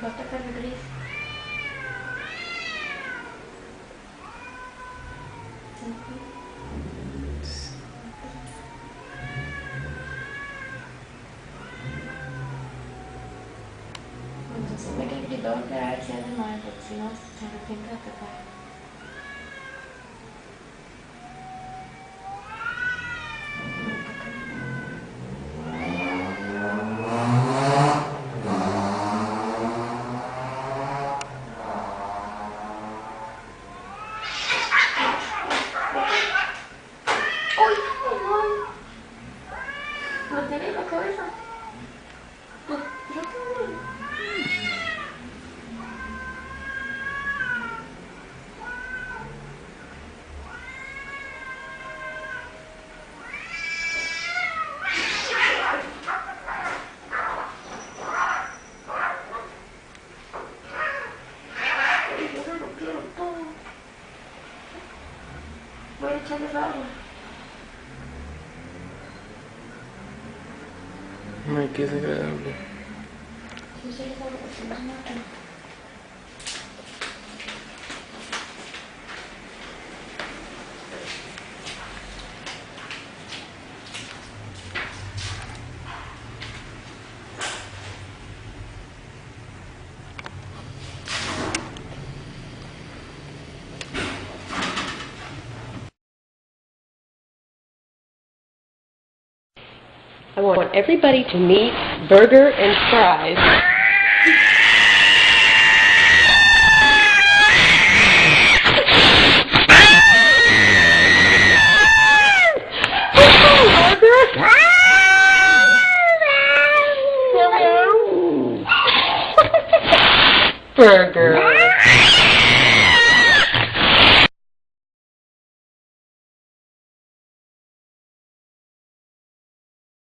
Va a atacar el gris. Entonces me que gritó que a ver si hace mal, porque si no se arrepiente de atacar. Lo tiene en la cabeza. Lo tiene. Yo lo quiero todo. Voy a echarle agua. Ay, qué desagradable. Sí, sí, es algo que se me mata. I want everybody to meet Burger and Fries. Burger.